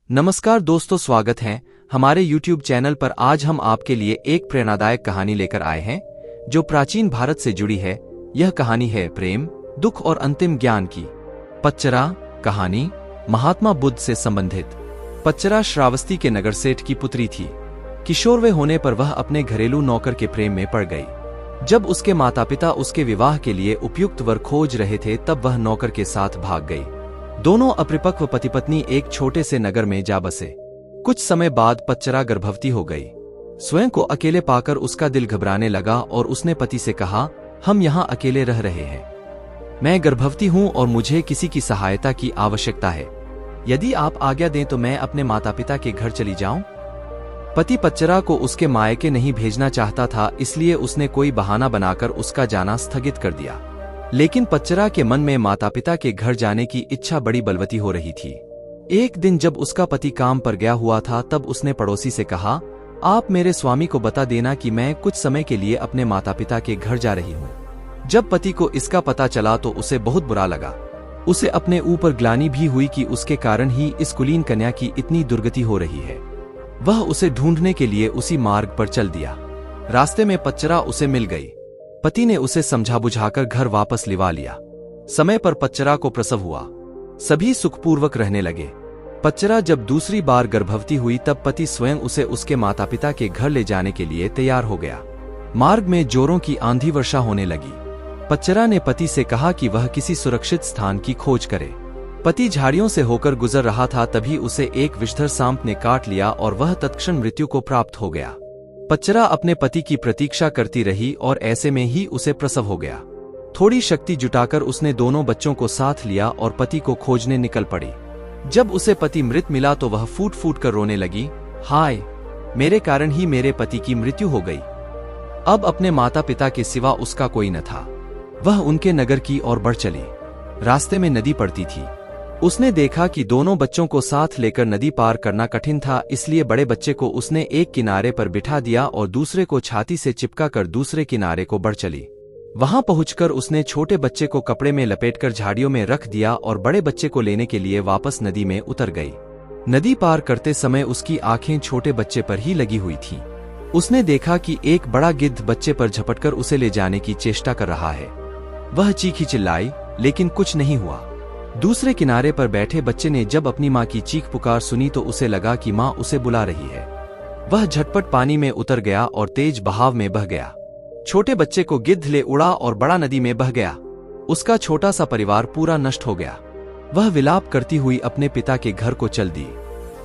नमस्कार दोस्तों, स्वागत है हमारे YouTube चैनल पर। आज हम आपके लिए एक प्रेरणादायक कहानी लेकर आए हैं जो प्राचीन भारत से जुड़ी है। यह कहानी है प्रेम, दुख और अंतिम ज्ञान की। पच्चरा कहानी महात्मा बुद्ध से संबंधित। पच्चरा श्रावस्ती के नगर सेठ की पुत्री थी। किशोरवय होने पर वह अपने घरेलू नौकर के प्रेम में पड़ गई। जब उसके माता पिता उसके विवाह के लिए उपयुक्त वर खोज रहे थे तब वह नौकर के साथ भाग गई। दोनों अपरिपक्व पति पत्नी एक छोटे से नगर में जा बसे। कुछ समय बाद पच्चरा गर्भवती हो गई। स्वयं को अकेले पाकर उसका दिल घबराने लगा और उसने पति से कहा, हम यहाँ अकेले रह रहे हैं। मैं गर्भवती हूँ और मुझे किसी की सहायता की आवश्यकता है। यदि आप आज्ञा दें तो मैं अपने माता पिता के घर चली जाऊं। पति पच्चरा को उसके मायके नहीं भेजना चाहता था, इसलिए उसने कोई बहाना बनाकर उसका जाना स्थगित कर दिया। लेकिन पच्चरा के मन में माता पिता के घर जाने की इच्छा बड़ी बलवती हो रही थी। एक दिन जब उसका पति काम पर गया हुआ था तब उसने पड़ोसी से कहा, आप मेरे स्वामी को बता देना कि मैं कुछ समय के लिए अपने माता पिता के घर जा रही हूँ। जब पति को इसका पता चला तो उसे बहुत बुरा लगा। उसे अपने ऊपर ग्लानि भी हुई कि उसके कारण ही इस कुलीन कन्या की इतनी दुर्गति हो रही है। वह उसे ढूंढने के लिए उसी मार्ग पर चल दिया। रास्ते में पच्चरा उसे मिल गई। पति ने उसे समझा बुझाकर घर वापस लिवा लिया। समय पर पच्चरा को प्रसव हुआ। सभी सुखपूर्वक रहने लगे। पच्चरा जब दूसरी बार गर्भवती हुई तब पति स्वयं उसे उसके माता पिता के घर ले जाने के लिए तैयार हो गया। मार्ग में जोरों की आंधी वर्षा होने लगी। पच्चरा ने पति से कहा कि वह किसी सुरक्षित स्थान की खोज करे। पति झाड़ियों से होकर गुजर रहा था, तभी उसे एक विषधर सांप ने काट लिया और वह तत्क्षण मृत्यु को प्राप्त हो गया। पच्चरा अपने पति की प्रतीक्षा करती रही और ऐसे में ही उसे प्रसव हो गया। थोड़ी शक्ति जुटाकर उसने दोनों बच्चों को साथ लिया और पति को खोजने निकल पड़ी। जब उसे पति मृत मिला तो वह फूट फूट कर रोने लगी, हाय, मेरे कारण ही मेरे पति की मृत्यु हो गई। अब अपने माता पिता के सिवा उसका कोई न था। वह उनके नगर की ओर बढ़ चली। रास्ते में नदी पड़ती थी। उसने देखा कि दोनों बच्चों को साथ लेकर नदी पार करना कठिन था, इसलिए बड़े बच्चे को उसने एक किनारे पर बिठा दिया और दूसरे को छाती से चिपका कर दूसरे किनारे को बढ़ चली। वहां पहुंचकर उसने छोटे बच्चे को कपड़े में लपेटकर झाड़ियों में रख दिया और बड़े बच्चे को लेने के लिए वापस नदी में उतर गई। नदी पार करते समय उसकी आंखें छोटे बच्चे पर ही लगी हुई थीं। उसने देखा कि एक बड़ा गिद्ध बच्चे पर झपटकर उसे ले जाने की चेष्टा कर रहा है। वह चीखी चिल्लाई, लेकिन कुछ नहीं हुआ। दूसरे किनारे पर बैठे बच्चे ने जब अपनी मां की चीख पुकार सुनी तो उसे लगा कि मां उसे बुला रही है। वह झटपट पानी में उतर गया और तेज बहाव में बह गया। छोटे बच्चे को गिद्ध ले उड़ा और बड़ा नदी में बह गया। उसका छोटा सा परिवार पूरा नष्ट हो गया। वह विलाप करती हुई अपने पिता के घर को चल दी।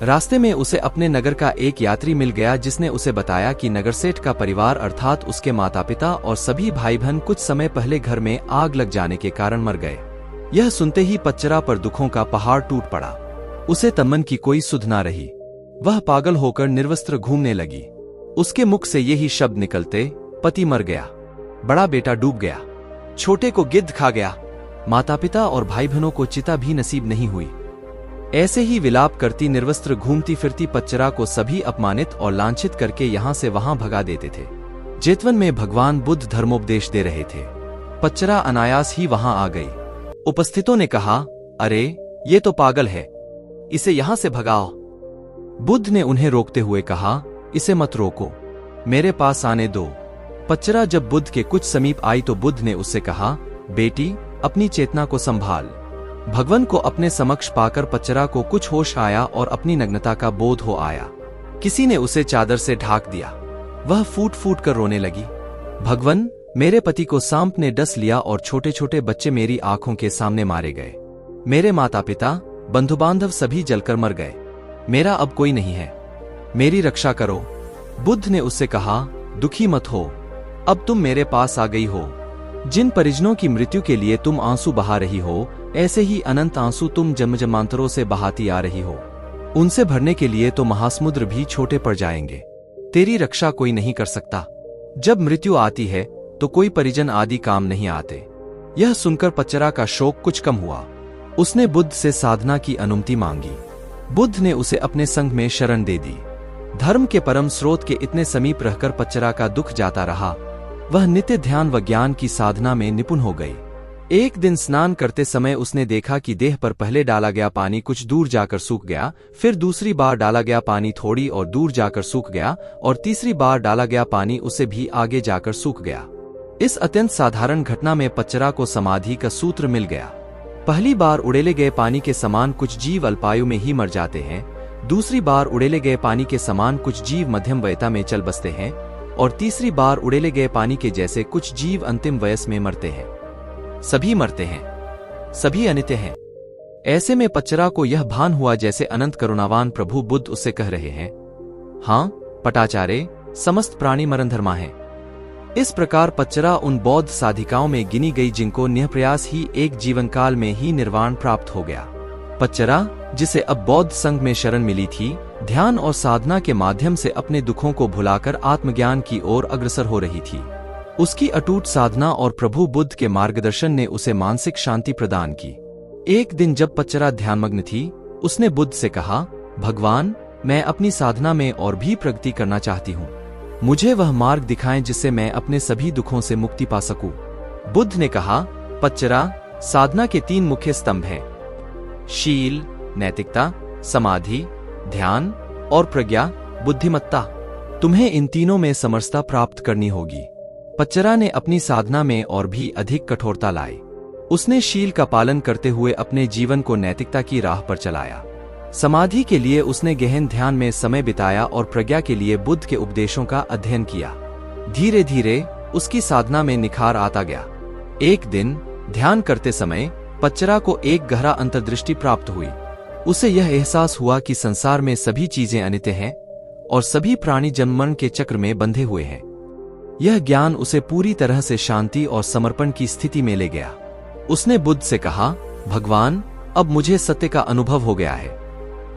रास्ते में उसे अपने नगर का एक यात्री मिल गया, जिसने उसे बताया कि नगर सेठ का परिवार अर्थात उसके माता पिता और सभी भाई बहन कुछ समय पहले घर में आग लग जाने के कारण मर गए। यह सुनते ही पच्चरा पर दुखों का पहाड़ टूट पड़ा। उसे तमन की कोई सुध ना रही। वह पागल होकर निर्वस्त्र घूमने लगी। उसके मुख से यही शब्द निकलते, पति मर गया, बड़ा बेटा डूब गया, छोटे को गिद्ध खा गया, माता पिता और भाई बहनों को चिता भी नसीब नहीं हुई। ऐसे ही विलाप करती निर्वस्त्र घूमती फिरती पच्चरा को सभी अपमानित और लांछित करके यहाँ से वहां भगा देते थे। जेतवन में भगवान बुद्ध धर्मोपदेश दे रहे थे। पच्चरा अनायास ही वहां आ गई। उपस्थितों ने कहा, अरे ये तो पागल है, इसे यहां से भगाओ। बुद्ध ने उन्हें रोकते हुए कहा, इसे मत रोको, मेरे पास आने दो। पच्चरा जब बुद्ध के कुछ समीप आई तो बुद्ध ने उससे कहा, बेटी, अपनी चेतना को संभाल। भगवान को अपने समक्ष पाकर पच्चरा को कुछ होश आया और अपनी नग्नता का बोध हो आया। किसी ने उसे चादर से ढाक दिया। वह फूट फूट कर रोने लगी, भगवान, मेरे पति को सांप ने डस लिया और छोटे छोटे बच्चे मेरी आंखों के सामने मारे गए। मेरे माता पिता, बंधु बांधव सभी जलकर मर गए। मेरा अब कोई नहीं है, मेरी रक्षा करो। बुद्ध ने उससे कहा, दुखी मत हो, अब तुम मेरे पास आ गई हो। जिन परिजनों की मृत्यु के लिए तुम आंसू बहा रही हो, ऐसे ही अनंत आंसू तुम जन्मजन्मांतरों से बहाती आ रही हो। उनसे भरने के लिए तो महासमुद्र भी छोटे पड़ जाएंगे। तेरी रक्षा कोई नहीं कर सकता। जब मृत्यु आती है तो कोई परिजन आदि काम नहीं आते। यह सुनकर पच्चरा का शोक कुछ कम हुआ। उसने बुद्ध से साधना की अनुमति मांगी। बुद्ध ने उसे अपने संग में शरण दे दी। धर्म के परम स्रोत के इतने समीप रहकर पच्चरा का दुख जाता रहा। वह नित्य ध्यान व ज्ञान की साधना में निपुण हो गई। एक दिन स्नान करते समय उसने देखा कि देह पर पहले डाला गया पानी कुछ दूर जाकर सूख गया, फिर दूसरी बार डाला गया पानी थोड़ी और दूर जाकर सूख गया और तीसरी बार डाला गया पानी उसे भी आगे जाकर सूख गया। इस अत्यंत साधारण घटना में पच्चरा को समाधि का सूत्र मिल गया। पहली बार उड़ेले गए पानी के समान कुछ जीव अल्पायु में ही मर जाते हैं, दूसरी बार उड़ेले गए पानी के समान कुछ जीव मध्यम वयता में चल बसते हैं और तीसरी बार उड़ेले गए पानी के जैसे कुछ जीव अंतिम वयस में मरते हैं। सभी मरते हैं, सभी अनित्य हैं। ऐसे में पच्चरा को यह भान हुआ जैसे अनंत करुणावान प्रभु बुद्ध उससे कह रहे हैं, हाँ पटाचारे, समस्त प्राणी मरणधर्मा हैं। इस प्रकार पच्चरा उन बौद्ध साधिकाओं में गिनी गई जिनको निःप्रयास ही एक जीवन काल में ही निर्वाण प्राप्त हो गया। पच्चरा, जिसे अब बौद्ध संघ में शरण मिली थी, ध्यान और साधना के माध्यम से अपने दुखों को भुलाकर आत्मज्ञान की ओर अग्रसर हो रही थी। उसकी अटूट साधना और प्रभु बुद्ध के मार्गदर्शन ने उसे मानसिक शांति प्रदान की। एक दिन जब पच्चरा ध्यानमग्न थी, उसने बुद्ध से कहा, भगवान, मैं अपनी साधना में और भी प्रगति करना चाहती हूँ। मुझे वह मार्ग दिखाएं जिससे मैं अपने सभी दुखों से मुक्ति पा सकूं। बुद्ध ने कहा, पच्चरा, साधना के 3 मुख्य स्तंभ हैं, शील, नैतिकता, समाधि, ध्यान और प्रज्ञा, बुद्धिमत्ता। तुम्हें इन तीनों में समरसता प्राप्त करनी होगी। पच्चरा ने अपनी साधना में और भी अधिक कठोरता लाई। उसने शील का पालन करते हुए अपने जीवन को नैतिकता की राह पर चलाया। समाधि के लिए उसने गहन ध्यान में समय बिताया और प्रज्ञा के लिए बुद्ध के उपदेशों का अध्ययन किया। धीरे धीरे उसकी साधना में निखार आता गया। एक दिन ध्यान करते समय पच्चरा को एक गहरा अंतर्दृष्टि प्राप्त हुई। उसे यह एहसास हुआ कि संसार में सभी चीजें अनित्य हैं और सभी प्राणी जन्म मरण के चक्र में बंधे हुए हैं। यह ज्ञान उसे पूरी तरह से शांति और समर्पण की स्थिति में ले गया। उसने बुद्ध से कहा, भगवान, अब मुझे सत्य का अनुभव हो गया है।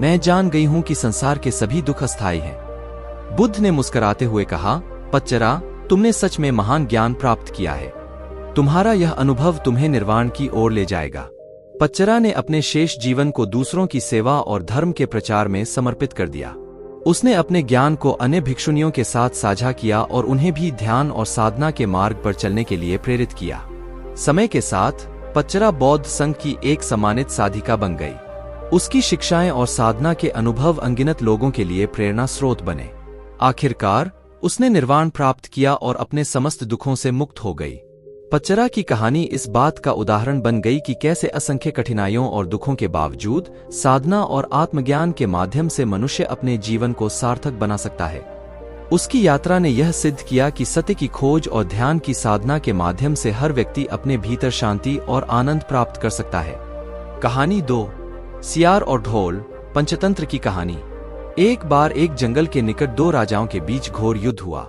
मैं जान गई हूं कि संसार के सभी दुख अस्थायी हैं। बुद्ध ने मुस्कुराते हुए कहा, पच्चरा, तुमने सच में महान ज्ञान प्राप्त किया है। तुम्हारा यह अनुभव तुम्हें निर्वाण की ओर ले जाएगा। पच्चरा ने अपने शेष जीवन को दूसरों की सेवा और धर्म के प्रचार में समर्पित कर दिया। उसने अपने ज्ञान को अन्य भिक्षुनियों के साथ साझा किया और उन्हें भी ध्यान और साधना के मार्ग पर चलने के लिए प्रेरित किया। समय के साथ पच्चरा बौद्ध संघ की एक सम्मानित साधिका बन गई। उसकी शिक्षाएं और साधना के अनुभव अनगिनत लोगों के लिए प्रेरणा स्रोत बने। आखिरकार उसने निर्वाण प्राप्त किया और अपने समस्त दुखों से मुक्त हो गई। पच्चरा की कहानी इस बात का उदाहरण बन गई कि कैसे असंख्य कठिनाइयों और दुखों के बावजूद साधना और आत्मज्ञान के माध्यम से मनुष्य अपने जीवन को सार्थक बना सकता है। उसकी यात्रा ने यह सिद्ध किया कि सत्य की खोज और ध्यान की साधना के माध्यम से हर व्यक्ति अपने भीतर शांति और आनंद प्राप्त कर सकता है। कहानी 2, सियार और ढोल। पंचतंत्र की कहानी। एक बार एक जंगल के निकट 2 राजाओं के बीच घोर युद्ध हुआ।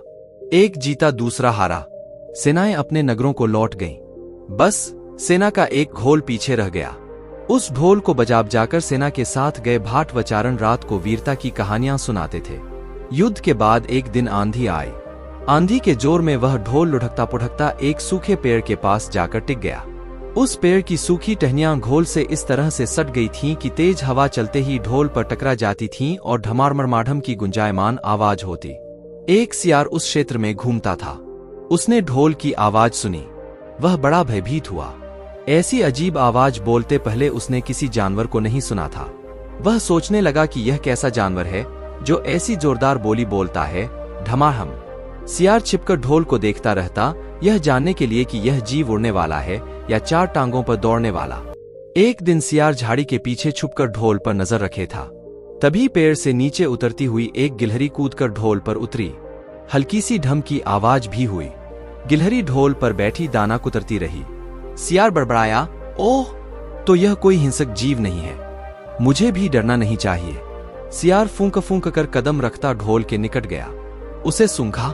एक जीता, दूसरा हारा। सेनाएं अपने नगरों को लौट गईं। बस सेना का एक घोल पीछे रह गया। उस ढोल को बजा जाकर सेना के साथ गए भाट व चारण रात को वीरता की कहानियां सुनाते थे। युद्ध के बाद एक दिन आंधी आई। आंधी के जोर में वह ढोल लुढ़कता पुढ़कता एक सूखे पेड़ के पास जाकर टिक गया। उस पेड़ की सूखी टहनियां घोल से इस तरह से सट गई थीं कि तेज हवा चलते ही ढोल पर टकरा जाती थीं और ढमारमरमाढ़म की गुंजायमान आवाज होती। एक सियार उस क्षेत्र में घूमता था। उसने ढोल की आवाज सुनी। वह बड़ा भयभीत हुआ। ऐसी अजीब आवाज बोलते पहले उसने किसी जानवर को नहीं सुना था। वह सोचने लगा कि यह कैसा जानवर है जो ऐसी जोरदार बोली बोलता है, ढमाहम। सियार छिपकर ढोल को देखता रहता, यह जानने के लिए कि यह जीव उड़ने वाला है या 4 टांगों पर दौड़ने वाला। एक दिन सियार झाड़ी के पीछे छुपकर ढोल पर नजर रखे था। तभी पेड़ से नीचे उतरती हुई एक गिलहरी कूदकर ढोल पर उतरी। हल्की सी ढम की आवाज भी हुई। गिलहरी ढोल पर बैठी दाना कुतरती रही। सियार बड़बड़ाया, ओह, तो यह कोई हिंसक जीव नहीं है, मुझे भी डरना नहीं चाहिए। सियार फूंक फूंक कर कदम रखता ढोल के निकट गया। उसे सूंघा।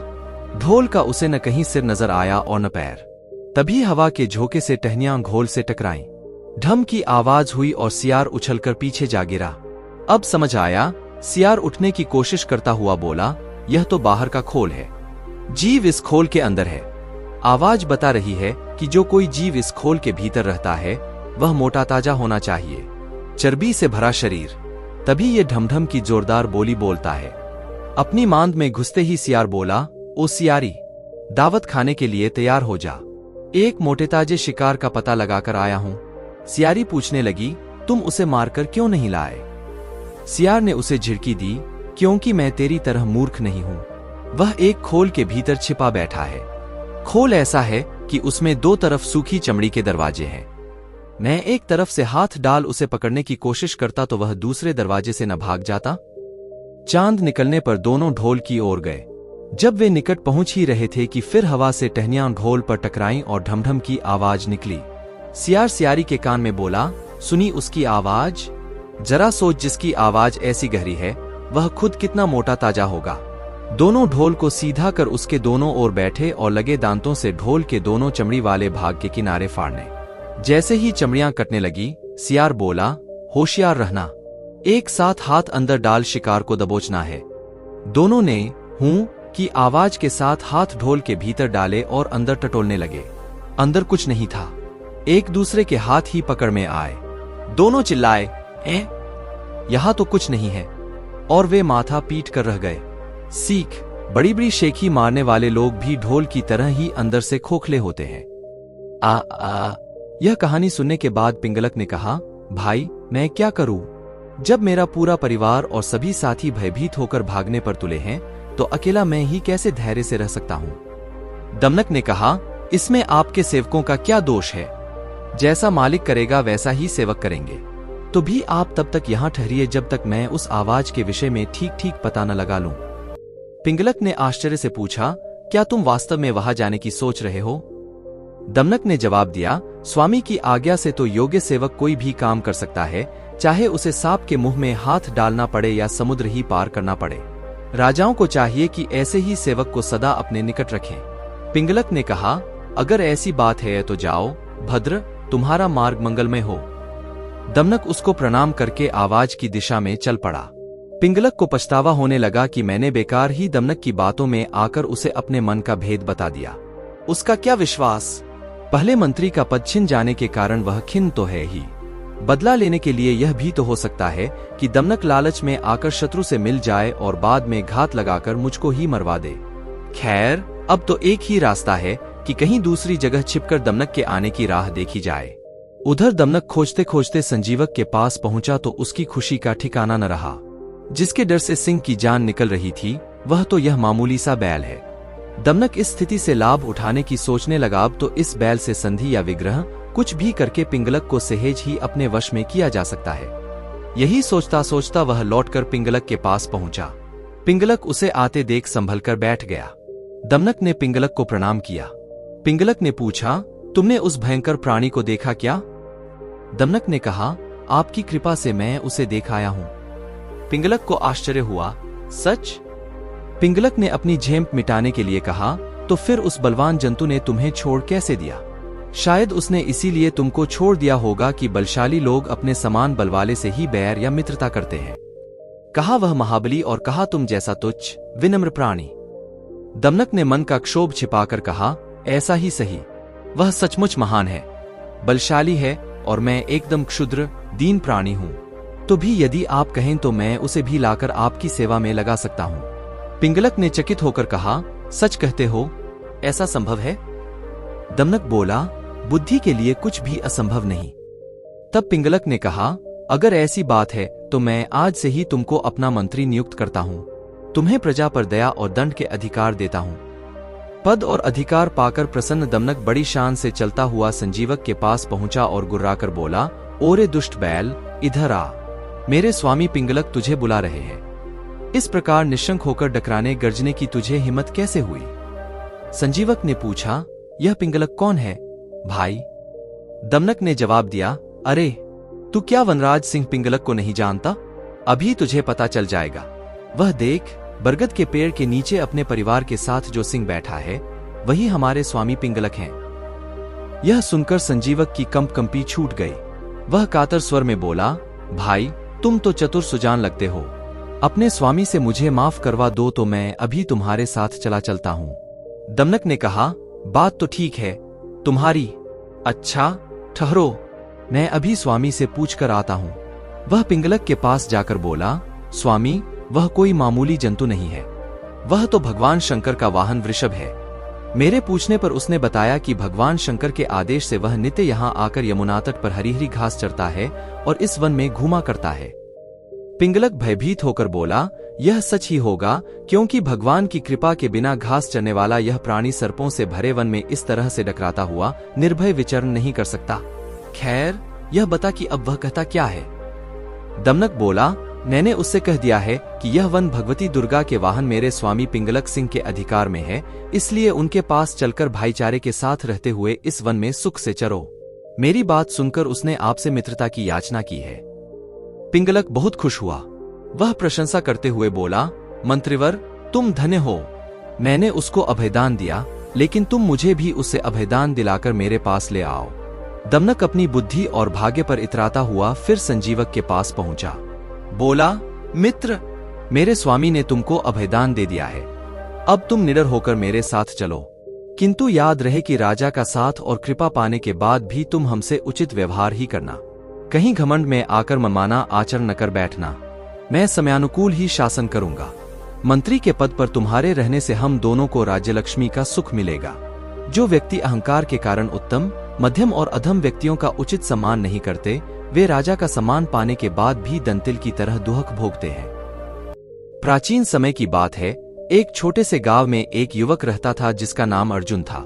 ढोल का उसे न कहीं सिर नजर आया और न पैर। तभी हवा के झोंके से टहनियां घोल से टकराईं। ढम की आवाज हुई और सियार उछलकर पीछे जा गिरा। अब समझ आया। सियार उठने की कोशिश करता हुआ बोला, यह तो बाहर का खोल है, जीव इस खोल के अंदर है। आवाज बता रही है कि जो कोई जीव इस खोल के भीतर रहता है वह मोटा ताजा होना चाहिए, चर्बी से भरा शरीर, तभी ये ढमढम की जोरदार बोली बोलता है। अपनी मांद में घुसते ही सियार बोला, ओ सियारी, दावत खाने के लिए तैयार हो जा। एक मोटे ताजे शिकार का पता लगाकर आया हूं। सियारी पूछने लगी, तुम उसे मारकर क्यों नहीं लाए? सियार ने उसे झिड़की दी, क्योंकि मैं तेरी तरह मूर्ख नहीं हूं। वह एक खोल के भीतर छिपा बैठा है। खोल ऐसा है कि उसमें दो तरफ सूखी चमड़ी के दरवाजे हैं। मैं एक तरफ से हाथ डाल उसे पकड़ने की कोशिश करता तो वह दूसरे दरवाजे से न भाग जाता। चांद निकलने पर दोनों ढोल की ओर गए। जब वे निकट पहुंच ही रहे थे कि फिर हवा से टहनियां ढोल पर टकराईं और ढमढम की आवाज निकली। सियार सियारी के कान में बोला, सुनी उसकी आवाज? जरा सोच, जिसकी आवाज ऐसी गहरी है वह खुद कितना मोटा ताजा होगा। दोनों ढोल को सीधा कर उसके दोनों ओर बैठे और लगे दांतों से ढोल के दोनों चमड़ी वाले भाग के किनारे फाड़ने। जैसे ही चमड़ियां कटने लगी, सियार बोला, होशियार रहना, एक साथ हाथ अंदर डाल शिकार को दबोचना है। दोनों ने हूं की आवाज के साथ हाथ ढोल के भीतर डाले और अंदर टटोलने लगे। अंदर कुछ नहीं था, एक दूसरे के हाथ ही पकड़ में आए। दोनों चिल्लाए, यहां तो कुछ नहीं है, और वे माथा पीट कर रह गए। सीख, बड़ी बड़ी शेखी मारने वाले लोग भी ढोल की तरह ही अंदर से खोखले होते हैं। यह कहानी सुनने के बाद पिंगलक ने कहा, भाई मैं क्या करूं? जब मेरा पूरा परिवार और सभी साथी भयभीत होकर भागने पर तुले हैं, तो अकेला मैं ही कैसे धैर्य से रह सकता हूं? दमनक ने कहा, इसमें आपके सेवकों का क्या दोष है? जैसा मालिक करेगा वैसा ही सेवक करेंगे। तो भी आप तब तक यहां ठहरिए जब तक मैं उस आवाज के विषय में ठीक ठीक पता न लगा लूं। पिंगलक ने आश्चर्य से पूछा, क्या तुम वास्तव में वहां जाने की सोच रहे हो? दमनक ने जवाब दिया, स्वामी की आज्ञा से तो योग्य सेवक कोई भी काम कर सकता है, चाहे उसे सांप के मुंह में हाथ डालना पड़े या समुद्र ही पार करना पड़े। राजाओं को चाहिए कि ऐसे ही सेवक को सदा अपने निकट रखें। पिंगलक ने कहा, अगर ऐसी बात है तो जाओ, भद्र, तुम्हारा मार्ग मंगलमय हो। दमनक उसको प्रणाम करके आवाज की दिशा में चल पड़ा। पिंगलक को पछतावा होने लगा कि मैंने बेकार ही दमनक की बातों में आकर उसे अपने मन का भेद बता दिया। उसका क्या विश्वास? पहले मंत्री का पद छिन जाने के कारण वह खिन्न तो है ही, बदला लेने के लिए यह भी तो हो सकता है कि दमनक लालच में आकर शत्रु से मिल जाए और बाद में घात लगाकर मुझको ही मरवा दे। खैर, अब तो एक ही रास्ता है कि कहीं दूसरी जगह छिपकर दमनक के आने की राह देखी जाए। उधर दमनक खोजते खोजते संजीवक के पास पहुंचा तो उसकी खुशी का ठिकाना न रहा। जिसके डर से सिंह की जान निकल रही थी, वह तो यह मामूली सा बैल है। दमनक इस स्थिति से लाभ उठाने की सोचने लगा, अब तो इस बैल से संधि या विग्रह कुछ भी करके पिंगलक को सहेज ही अपने वश में किया जा सकता है। यही सोचता सोचता वह लौटकर पिंगलक के पास पहुंचा। पिंगलक उसे आते देख संभल कर बैठ गया। दमनक ने पिंगलक को प्रणाम किया। पिंगलक ने पूछा, तुमने उस भयंकर प्राणी को देखा क्या? दमनक ने कहा, आपकी कृपा से मैं उसे देख आया हूं। पिंगलक को आश्चर्य हुआ, सच? पिंगलक ने अपनी झेंप मिटाने के लिए कहा, तो फिर उस बलवान जंतु ने तुम्हें छोड़ कैसे दिया? शायद उसने इसीलिए तुमको छोड़ दिया होगा कि बलशाली लोग अपने समान बलवाले से ही बैर या मित्रता करते हैं। कहा वह महाबली, और कहा तुम जैसा तुच्छ विनम्र प्राणी। दमनक ने मन का क्षोभ छिपाकर कहा, ऐसा ही सही, वह सचमुच महान है, बलशाली है, और मैं एकदम क्षुद्र दीन प्राणी हूं। तो भी यदि आप कहें तो मैं उसे भी लाकर आपकी सेवा में लगा सकता हूं। पिंगलक ने चकित होकर कहा, सच कहते हो? ऐसा संभव है? दमनक बोला, बुद्धि के लिए कुछ भी असंभव नहीं। तब पिंगलक ने कहा, अगर ऐसी बात है तो मैं आज से ही तुमको अपना मंत्री नियुक्त करता हूं। तुम्हें प्रजा पर दया और दंड के अधिकार देता हूं। पद और अधिकार पाकर प्रसन्न दमनक बड़ी शान से चलता हुआ संजीवक के पास पहुंचा और गुर्राकर बोला, ओरे दुष्ट बैल, इधर आ, मेरे स्वामी पिंगलक तुझे बुला रहे हैं। इस प्रकार निशंक होकर डकराने गर्जने की तुझे हिम्मत कैसे हुई? संजीवक ने पूछा, यह पिंगलक कौन है भाई? दमनक ने जवाब दिया, अरे तू क्या वनराज सिंह पिंगलक को नहीं जानता? अभी तुझे पता चल जाएगा। वह देख, बरगद के पेड़ के नीचे अपने परिवार के साथ जो सिंह बैठा है, वही हमारे स्वामी पिंगलक हैं। यह सुनकर संजीवक की कंपी छूट गई। वह कातर स्वर में बोला, भाई तुम तो चतुर सुजान लगते हो, अपने स्वामी से मुझे माफ करवा दो तो मैं अभी तुम्हारे साथ चला चलता हूं। दमनक ने कहा, बात तो ठीक है तुम्हारी। अच्छा ठहरो, मैं अभी स्वामी से पूछ कर आता हूं। वह पिंगलक के पास जाकर बोला, स्वामी वह कोई मामूली जंतु नहीं है, वह तो भगवान शंकर का वाहन वृषभ है। मेरे पूछने पर उसने बताया कि भगवान शंकर के आदेश से वह नित्य यहाँ आकर यमुना तट पर हरी हरी घास चरता है और इस वन में घूमा करता है। पिंगलक भयभीत होकर बोला, यह सच ही होगा, क्योंकि भगवान की कृपा के बिना घास चरने वाला यह प्राणी सर्पों से भरे वन में इस तरह से डकराता हुआ निर्भय विचरण नहीं कर सकता। खैर, यह बता कि अब वह कहता क्या है। दमनक बोला, मैंने उससे कह दिया है कि यह वन भगवती दुर्गा के वाहन मेरे स्वामी पिंगलक सिंह के अधिकार में है, इसलिए उनके पास चलकर भाईचारे के साथ रहते हुए इस वन में सुख से चरो। मेरी बात सुनकर उसने आपसे मित्रता की याचना की है। पिंगलक बहुत खुश हुआ। वह प्रशंसा करते हुए बोला, मंत्रिवर, तुम धन्य हो। मैंने उसको अभयदान दिया, लेकिन तुम मुझे भी उससे अभयदान दिलाकर मेरे पास ले आओ। दमनक अपनी बुद्धि और भाग्य पर इतराता हुआ फिर संजीवक के पास पहुंचा। बोला, मित्र, मेरे स्वामी ने तुमको अभयदान दे दिया है, अब तुम निडर होकर मेरे साथ चलो। किंतु याद रहे कि राजा का साथ और कृपा पाने के बाद भी तुम हमसे उचित व्यवहार ही करना, कहीं घमंड में आकर मनमाना आचरण न कर बैठना। मैं समयानुकूल ही शासन करूंगा। मंत्री के पद पर तुम्हारे रहने से हम दोनों को राज्यलक्ष्मी का सुख मिलेगा। जो व्यक्ति अहंकार के कारण उत्तम, मध्यम और अधम व्यक्तियों का उचित सम्मान नहीं करते, वे राजा का सम्मान पाने के बाद भी दंतिल की तरह दुहक भोगते हैं। प्राचीन समय की बात है, एक छोटे से गांव में एक युवक रहता था जिसका नाम अर्जुन था।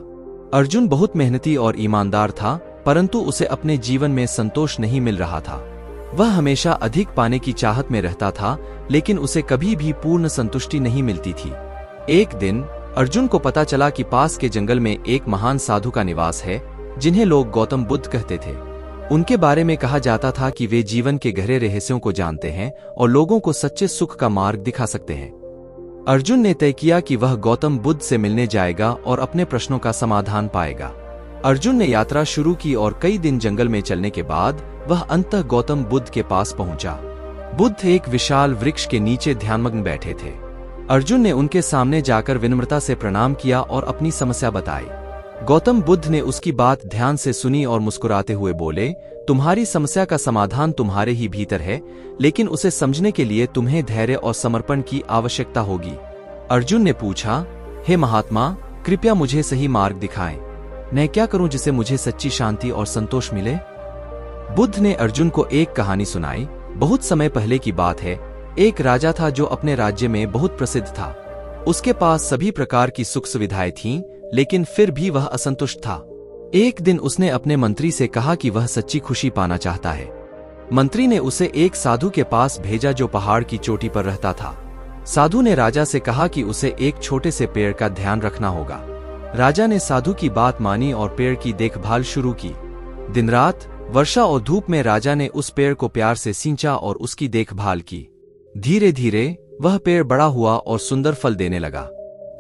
अर्जुन बहुत मेहनती और ईमानदार था, परंतु उसे अपने जीवन में संतोष नहीं मिल रहा था। वह हमेशा अधिक पाने की चाहत में रहता था, लेकिन उसे कभी भी पूर्ण संतुष्टि नहीं मिलती थी। एक दिन अर्जुन को पता चला कि पास के जंगल में एक महान साधु का निवास है, जिन्हें लोग गौतम बुद्ध कहते थे। उनके बारे में कहा जाता था कि वे जीवन के गहरे रहस्यों को जानते हैं और लोगों को सच्चे सुख का मार्ग दिखा सकते हैं। अर्जुन ने तय किया कि वह गौतम बुद्ध से मिलने जाएगा और अपने प्रश्नों का समाधान पाएगा। अर्जुन ने यात्रा शुरू की और कई दिन जंगल में चलने के बाद वह अंततः गौतम बुद्ध के पास पहुंचा। बुद्ध एक विशाल वृक्ष के नीचे ध्यानमग्न बैठे थे। अर्जुन ने उनके सामने जाकर विनम्रता से प्रणाम किया और अपनी समस्या बताई। गौतम बुद्ध ने उसकी बात ध्यान से सुनी और मुस्कुराते हुए बोले, तुम्हारी समस्या का समाधान तुम्हारे ही भीतर है, लेकिन उसे समझने के लिए तुम्हें धैर्य और समर्पण की आवश्यकता होगी। अर्जुन ने पूछा, हे महात्मा, कृपया मुझे सही मार्ग दिखाएं। मैं क्या करूं जिससे मुझे सच्ची शांति और संतोष मिले? बुद्ध ने अर्जुन को एक कहानी सुनाई। बहुत समय पहले की बात है, एक राजा था जो अपने राज्य में बहुत प्रसिद्ध था। उसके पास सभी प्रकार की सुख सुविधाएं थीं, लेकिन फिर भी वह असंतुष्ट था। एक दिन उसने अपने मंत्री से कहा कि वह सच्ची खुशी पाना चाहता है। मंत्री ने उसे एक साधु के पास भेजा जो पहाड़ की चोटी पर रहता था। साधु ने राजा से कहा कि उसे एक छोटे से पेड़ का ध्यान रखना होगा। राजा ने साधु की बात मानी और पेड़ की देखभाल शुरू की। दिन रात, वर्षा और धूप में राजा ने उस पेड़ को प्यार से सींचा और उसकी देखभाल की। धीरे धीरे वह पेड़ बड़ा हुआ और सुंदर फल देने लगा।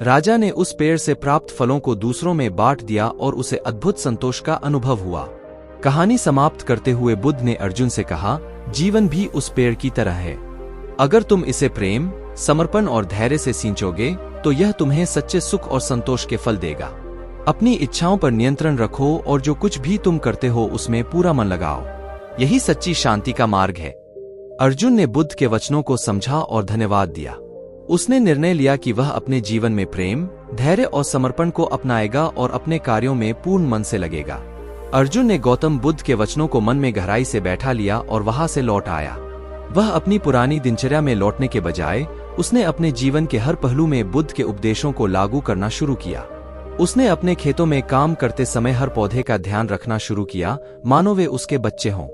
राजा ने उस पेड़ से प्राप्त फलों को दूसरों में बांट दिया और उसे अद्भुत संतोष का अनुभव हुआ। कहानी समाप्त करते हुए बुद्ध ने अर्जुन से कहा, जीवन भी उस पेड़ की तरह है। अगर तुम इसे प्रेम, समर्पण और धैर्य से सींचोगे तो यह तुम्हें सच्चे सुख और संतोष के फल देगा। अपनी इच्छाओं पर नियंत्रण रखो और जो कुछ भी तुम करते हो उसमें पूरा मन लगाओ। यही सच्ची शांति का मार्ग है। अर्जुन ने बुद्ध के वचनों को समझा और धन्यवाद दिया। उसने निर्णय लिया कि वह अपने जीवन में प्रेम, धैर्य और समर्पण को अपनाएगा और अपने कार्यों में पूर्ण मन से लगेगा। अर्जुन ने गौतम बुद्ध के वचनों को मन में गहराई से बैठा लिया और वहां से लौट आया। वह अपनी पुरानी दिनचर्या में लौटने के बजाय उसने अपने जीवन के हर पहलू में बुद्ध के उपदेशों को लागू करना शुरू किया। उसने अपने खेतों में काम करते समय हर पौधे का ध्यान रखना शुरू किया, मानो वे उसके बच्चे हों।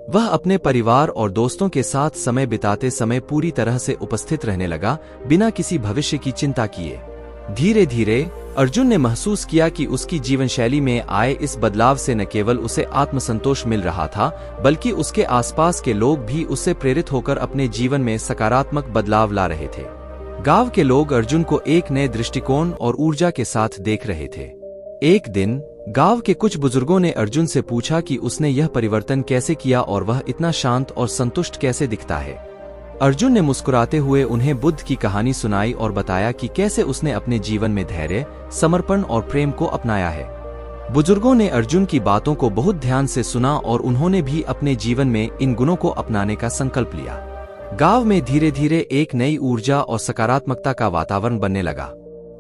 वह अपने परिवार और दोस्तों के साथ समय बिताते समय पूरी तरह से उपस्थित रहने लगा, बिना किसी भविष्य की चिंता किए। धीरे धीरे अर्जुन ने महसूस किया कि उसकी जीवन शैली में आए इस बदलाव से न केवल उसे आत्मसंतोष मिल रहा था, बल्कि उसके आसपास के लोग भी उससे प्रेरित होकर अपने जीवन में सकारात्मक बदलाव ला रहे थे। गांव के लोग अर्जुन को एक नए दृष्टिकोण और ऊर्जा के साथ देख रहे थे। एक दिन गांव के कुछ बुजुर्गों ने अर्जुन से पूछा कि उसने यह परिवर्तन कैसे किया और वह इतना शांत और संतुष्ट कैसे दिखता है। अर्जुन ने मुस्कुराते हुए उन्हें बुद्ध की कहानी सुनाई और बताया कि कैसे उसने अपने जीवन में धैर्य, समर्पण और प्रेम को अपनाया है। बुजुर्गों ने अर्जुन की बातों को बहुत ध्यान से सुना और उन्होंने भी अपने जीवन में इन गुणों को अपनाने का संकल्प लिया। गांव में धीरे धीरे एक नई ऊर्जा और सकारात्मकता का वातावरण बनने लगा।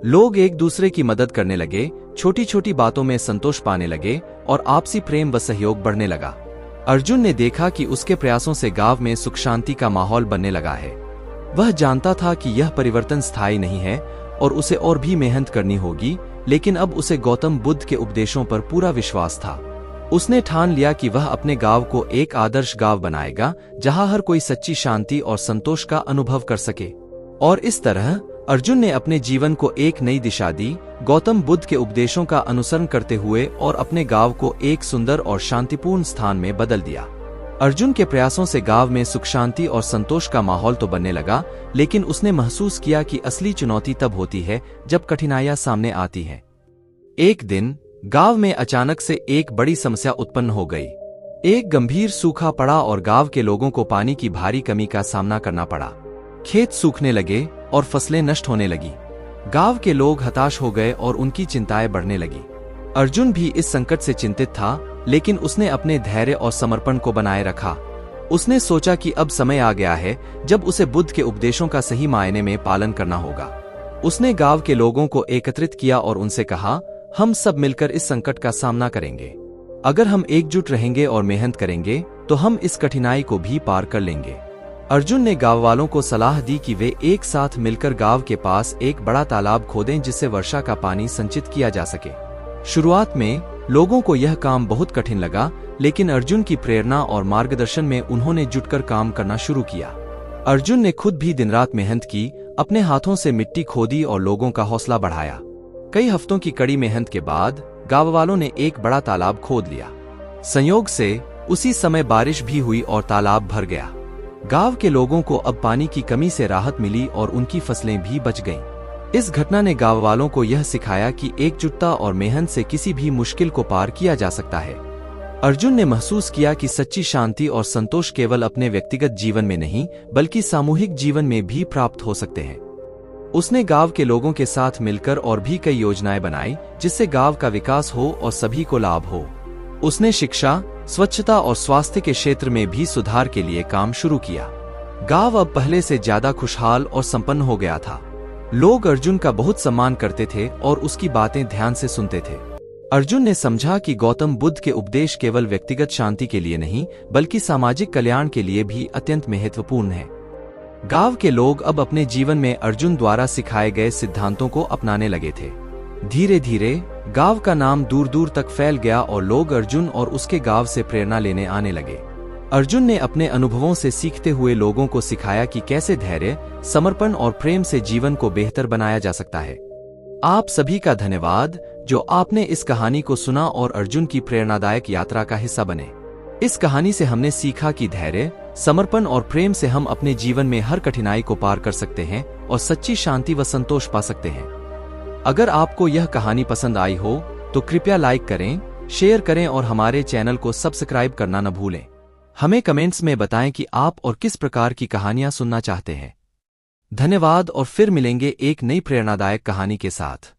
लोग एक दूसरे की मदद करने लगे, छोटी छोटी बातों में संतोष पाने लगे और आपसी प्रेम व सहयोग बढ़ने लगा। अर्जुन ने देखा कि उसके प्रयासों से गांव में सुख शांति का माहौल बनने लगा है। वह जानता था कि यह परिवर्तन स्थायी नहीं है और उसे और भी मेहनत करनी होगी, लेकिन अब उसे गौतम बुद्ध के उपदेशों पर पूरा विश्वास था। उसने ठान लिया कि वह अपने गांव को एक आदर्श गांव बनाएगा, जहां हर कोई सच्ची शांति और संतोष का अनुभव कर सके। और इस तरह अर्जुन ने अपने जीवन को एक नई दिशा दी, गौतम बुद्ध के उपदेशों का अनुसरण करते हुए, और अपने गांव को एक सुंदर और शांतिपूर्ण स्थान में बदल दिया। अर्जुन के प्रयासों से गांव में सुख शांति और संतोष का माहौल तो बनने लगा, लेकिन उसने महसूस किया कि असली चुनौती तब होती है जब कठिनाइयां सामने आती हैं। एक दिन गांव में अचानक से एक बड़ी समस्या उत्पन्न हो गई। एक गंभीर सूखा पड़ा और गांव के लोगों को पानी की भारी कमी का सामना करना पड़ा। खेत सूखने लगे और फसलें नष्ट होने लगी। गांव के लोग हताश हो गए और उनकी चिंताएं बढ़ने लगी। अर्जुन भी इस संकट से चिंतित था, लेकिन उसने अपने धैर्य और समर्पण को बनाए रखा। उसने सोचा कि अब समय आ गया है जब उसे बुद्ध के उपदेशों का सही मायने में पालन करना होगा। उसने गांव के लोगों को एकत्रित किया और उनसे कहा, हम सब मिलकर इस संकट का सामना करेंगे। अगर हम एकजुट रहेंगे और मेहनत करेंगे तो हम इस कठिनाई को भी पार कर लेंगे। अर्जुन ने गांव वालों को सलाह दी कि वे एक साथ मिलकर गांव के पास एक बड़ा तालाब खोदें, जिससे वर्षा का पानी संचित किया जा सके। शुरुआत में लोगों को यह काम बहुत कठिन लगा, लेकिन अर्जुन की प्रेरणा और मार्गदर्शन में उन्होंने जुटकर काम करना शुरू किया। अर्जुन ने खुद भी दिन रात मेहनत की, अपने हाथों से मिट्टी खोदी और लोगों का हौसला बढ़ाया। कई हफ्तों की कड़ी मेहनत के बाद गांव वालों ने एक बड़ा तालाब खोद लिया। संयोग से उसी समय बारिश भी हुई और तालाब भर गया। गांव के लोगों को अब पानी की कमी से राहत मिली और उनकी फसलें भी बच गईं। इस घटना ने गांव वालों को यह सिखाया कि एकजुटता और मेहनत से किसी भी मुश्किल को पार किया जा सकता है। अर्जुन ने महसूस किया कि सच्ची शांति और संतोष केवल अपने व्यक्तिगत जीवन में नहीं, बल्कि सामूहिक जीवन में भी प्राप्त हो सकते हैं। उसने गांव के लोगों के साथ मिलकर और भी कई योजनाएं बनाई, जिससे गांव का विकास हो और सभी को लाभ हो। उसने शिक्षा, स्वच्छता और स्वास्थ्य के क्षेत्र में भी सुधार के लिए काम शुरू किया। गांव अब पहले से ज्यादा खुशहाल और संपन्न हो गया था। लोग अर्जुन का बहुत सम्मान करते थे और उसकी बातें ध्यान से सुनते थे। अर्जुन ने समझा कि गौतम बुद्ध के उपदेश केवल व्यक्तिगत शांति के लिए नहीं, बल्कि सामाजिक कल्याण के लिए भी अत्यंत महत्वपूर्ण है। गांव के लोग अब अपने जीवन में अर्जुन द्वारा सिखाए गए सिद्धांतों को अपनाने लगे थे। धीरे धीरे गांव का नाम दूर दूर तक फैल गया और लोग अर्जुन और उसके गांव से प्रेरणा लेने आने लगे। अर्जुन ने अपने अनुभवों से सीखते हुए लोगों को सिखाया कि कैसे धैर्य, समर्पण और प्रेम से जीवन को बेहतर बनाया जा सकता है। आप सभी का धन्यवाद जो आपने इस कहानी को सुना और अर्जुन की प्रेरणादायक यात्रा का हिस्सा बने। इस कहानी से हमने सीखा कि धैर्य, समर्पण और प्रेम से हम अपने जीवन में हर कठिनाई को पार कर सकते हैं और सच्ची शांति व संतोष पा सकते हैं। अगर आपको यह कहानी पसंद आई हो तो कृपया लाइक करें, शेयर करें और हमारे चैनल को सब्सक्राइब करना न भूलें। हमें कमेंट्स में बताएं कि आप और किस प्रकार की कहानियां सुनना चाहते हैं। धन्यवाद और फिर मिलेंगे एक नई प्रेरणादायक कहानी के साथ।